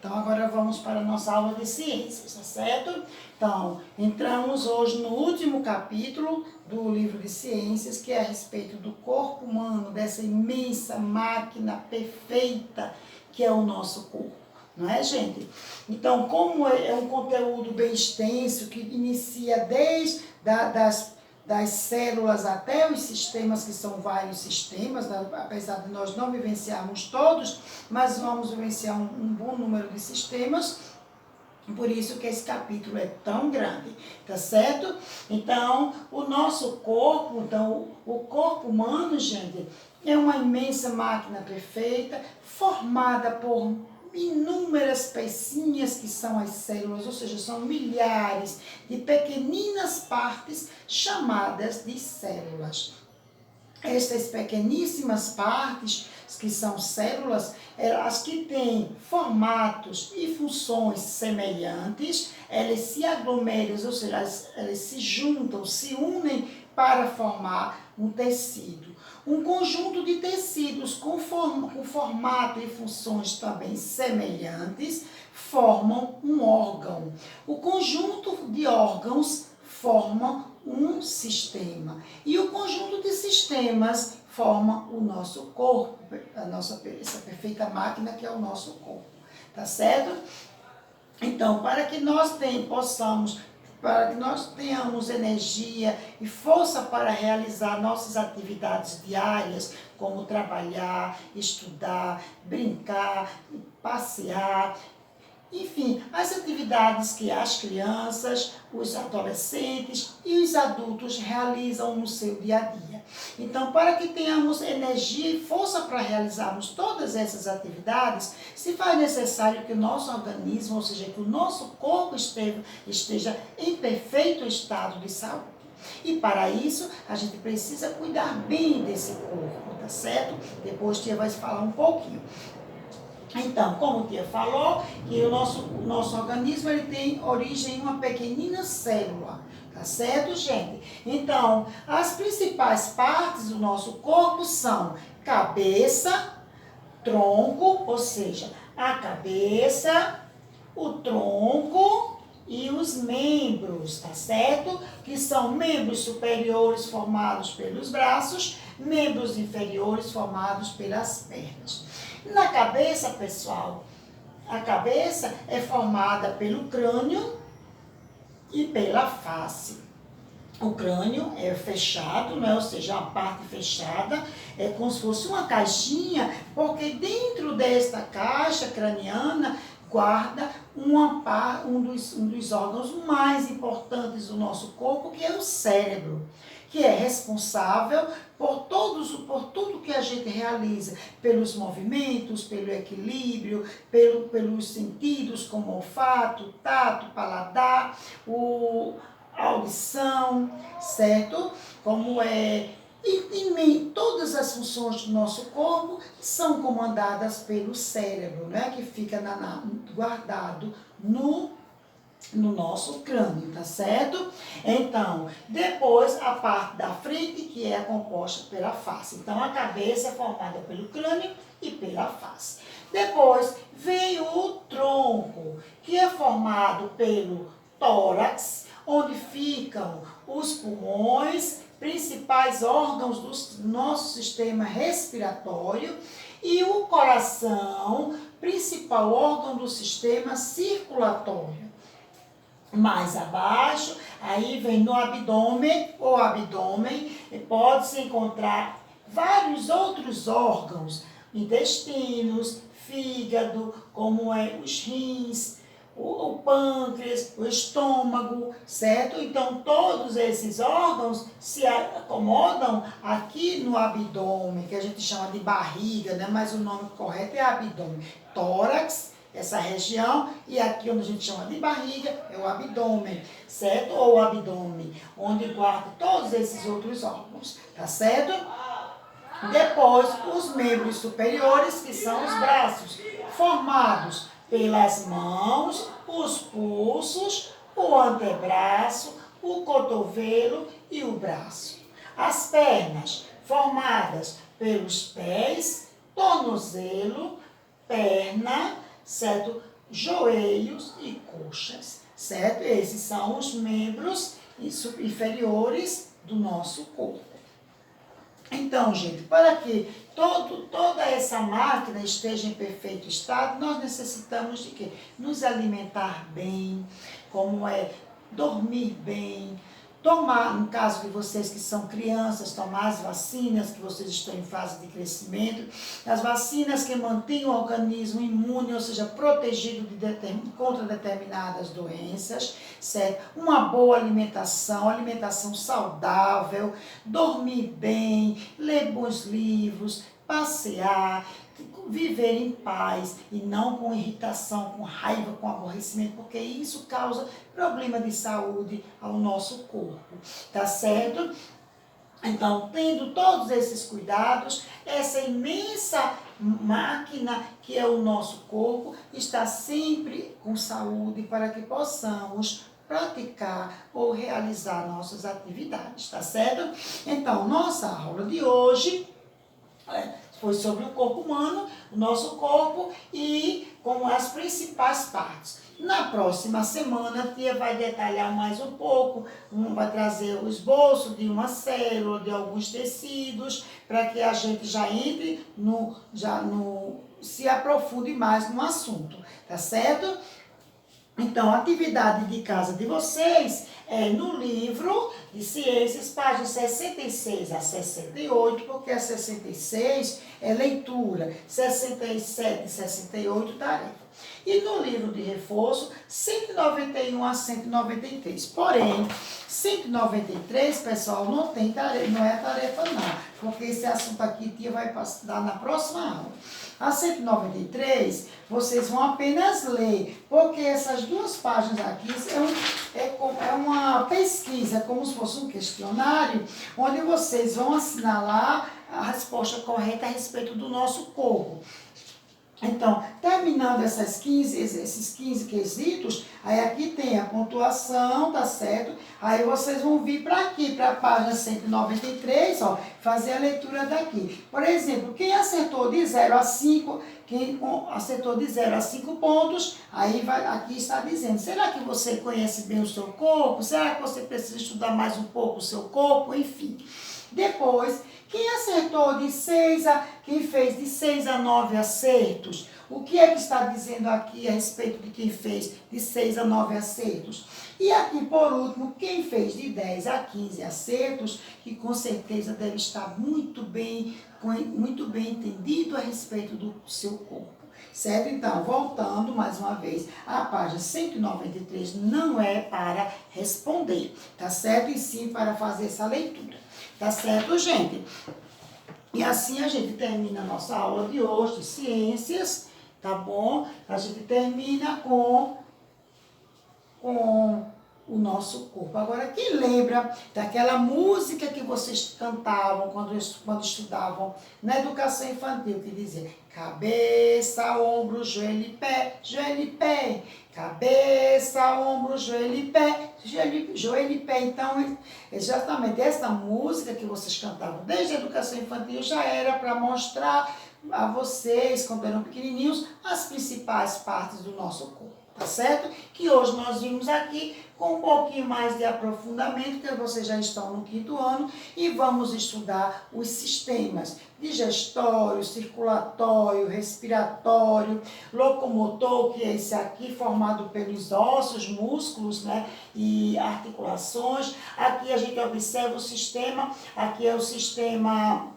Então, agora vamos para a nossa aula de ciências, tá certo? Então, entramos hoje no último capítulo do livro de ciências, que é a respeito do corpo humano, dessa imensa máquina perfeita que é o nosso corpo, não é, gente? Então, como é um conteúdo bem extenso, que inicia desde das células até os sistemas, que são vários sistemas, né? Apesar de nós não vivenciarmos todos, mas vamos vivenciar um bom número de sistemas, por isso que esse capítulo é tão grande, tá certo? Então, o nosso corpo, o corpo humano, gente, é uma imensa máquina perfeita, formada por inúmeras pecinhas que são as células, ou seja, são milhares de pequeninas partes chamadas de células. Estas pequeníssimas partes, que são células, as que têm formatos e funções semelhantes, elas se aglomeram, ou seja, elas se juntam, se unem para formar um tecido. Um conjunto de tecidos com formato e funções também semelhantes formam um órgão. O conjunto de órgãos forma um sistema. E o conjunto de sistemas forma o nosso corpo, essa perfeita máquina que é o nosso corpo. Tá certo? Então, para que nós tenhamos energia e força para realizar nossas atividades diárias, como trabalhar, estudar, brincar, passear, enfim, as atividades que as crianças, os adolescentes e os adultos realizam no seu dia a dia. Então, para que tenhamos energia e força para realizarmos todas essas atividades, se faz necessário que o nosso organismo, ou seja, que o nosso corpo esteja em perfeito estado de saúde. E para isso, a gente precisa cuidar bem desse corpo, tá certo? Depois a tia vai falar um pouquinho. Então, como o tia falou, que o nosso organismo ele tem origem em uma pequenina célula, tá certo, gente? Então, as principais partes do nosso corpo são cabeça, tronco, ou seja, a cabeça, o tronco e os membros, tá certo? Que são membros superiores formados pelos braços, membros inferiores formados pelas pernas. Na cabeça, pessoal, a cabeça é formada pelo crânio e pela face. O crânio é fechado, né? Ou seja, uma parte fechada, é como se fosse uma caixinha, porque dentro desta caixa craniana guarda um dos órgãos mais importantes do nosso corpo, que é o cérebro, que é responsável por tudo que a gente realiza, pelos movimentos, pelo equilíbrio, pelos sentidos, como olfato, tato, paladar, audição, certo? Como todas as funções do nosso corpo são comandadas pelo cérebro, né? Que fica guardado no nosso crânio, tá certo? Então, depois a parte da frente, que é composta pela face. Então, a cabeça é formada pelo crânio e pela face. Depois vem o tronco, que é formado pelo tórax, onde ficam os pulmões, principais órgãos do nosso sistema respiratório, e o coração, principal órgão do sistema circulatório. Mais abaixo, aí vem no abdômen, pode-se encontrar vários outros órgãos, intestinos, fígado, como os rins, o pâncreas, o estômago, certo? Então, todos esses órgãos se acomodam aqui no abdômen, que a gente chama de barriga, né? Mas o nome correto é abdômen. Tórax, essa região, e aqui onde a gente chama de barriga é o abdômen, certo? Ou o abdômen, onde guarda todos esses outros órgãos, tá certo? Depois, os membros superiores, que são os braços, formados pelas mãos, os pulsos, o antebraço, o cotovelo e o braço. As pernas, formadas pelos pés, tornozelo, perna, certo? joelhos e coxas, certo? Esses são os membros inferiores do nosso corpo. Então, gente, para que toda essa máquina esteja em perfeito estado, nós necessitamos de quê? Nos alimentar bem, como é dormir bem, tomar, no caso de vocês que são crianças, tomar as vacinas, que vocês estão em fase de crescimento, as vacinas que mantêm o organismo imune, ou seja, protegido contra determinadas doenças, certo? Uma boa alimentação saudável, dormir bem, ler bons livros, passear, viver em paz e não com irritação, com raiva, com aborrecimento, porque isso causa problema de saúde ao nosso corpo, tá certo? Então, tendo todos esses cuidados, essa imensa máquina que é o nosso corpo está sempre com saúde para que possamos praticar ou realizar nossas atividades, tá certo? Então, nossa aula de hoje foi sobre o corpo humano, o nosso corpo e com as principais partes. Na próxima semana, a tia vai detalhar mais um pouco, vai trazer o esboço de uma célula, de alguns tecidos, para que a gente já entre se aprofunde mais no assunto, tá certo? Então, a atividade de casa de vocês é no livro de ciências, páginas 66 a 68, porque a 66 é leitura, 67 e 68 tarefa. E no livro de reforço, 191 a 193. Porém, 193, pessoal, não tem tarefa, não é tarefa não, porque esse assunto aqui tia vai dar na próxima aula. A 193, vocês vão apenas ler, porque essas duas páginas aqui é uma pesquisa, como se fosse um questionário, onde vocês vão assinalar a resposta correta a respeito do nosso corpo. Então, terminando esses 15 quesitos, aí aqui tem a pontuação, tá certo? Aí vocês vão vir para aqui, para a página 193, ó, fazer a leitura daqui. Por exemplo, quem acertou de 0 a 5, quem acertou de 0 a 5 pontos, aí aqui está dizendo, será que você conhece bem o seu corpo? Será que você precisa estudar mais um pouco o seu corpo? Enfim. Depois, quem acertou quem fez de 6 a 9 acertos, o que é que está dizendo aqui a respeito de quem fez de 6 a 9 acertos? E aqui, por último, quem fez de 10 a 15 acertos, que com certeza deve estar muito bem entendido a respeito do seu corpo. Certo? Então, voltando mais uma vez, a página 193 não é para responder, tá certo? E sim para fazer essa leitura. Tá certo, gente? E assim a gente termina a nossa aula de hoje de ciências, tá bom? A gente termina com o nosso corpo. Agora, quem lembra daquela música que vocês cantavam quando estudavam na educação infantil, que dizia cabeça, ombro, joelho e pé, cabeça, ombro, joelho e pé, joelho e pé. Então, exatamente essa música que vocês cantavam desde a educação infantil já era para mostrar a vocês, quando eram pequenininhos, as principais partes do nosso corpo. Tá certo? Que hoje nós vimos aqui com um pouquinho mais de aprofundamento, que vocês já estão no 5º ano, e vamos estudar os sistemas digestório, circulatório, respiratório, locomotor, que é esse aqui, formado pelos ossos, músculos, né, e articulações. Aqui a gente observa o sistema, aqui é o sistema...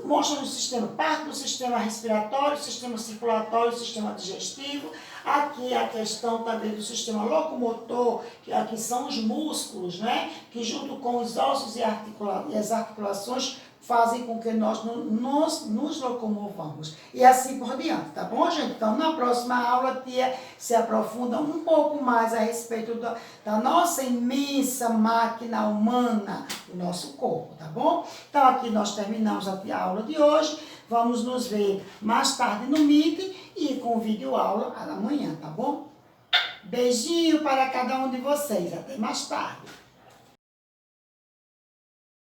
Mostra o sistema, parte do sistema respiratório, sistema circulatório, sistema digestivo. Aqui a questão também do sistema locomotor, que aqui são os músculos, né? Que junto com os ossos e as articulações fazem com que nós nos locomovamos. E assim por diante, tá bom, gente? Então, na próxima aula, a tia se aprofunda um pouco mais a respeito da nossa imensa máquina humana, o nosso corpo, tá bom? Então, aqui nós terminamos a aula de hoje. Vamos nos ver mais tarde no Meet e com vídeo aula amanhã, tá bom? Beijinho para cada um de vocês. Até mais tarde.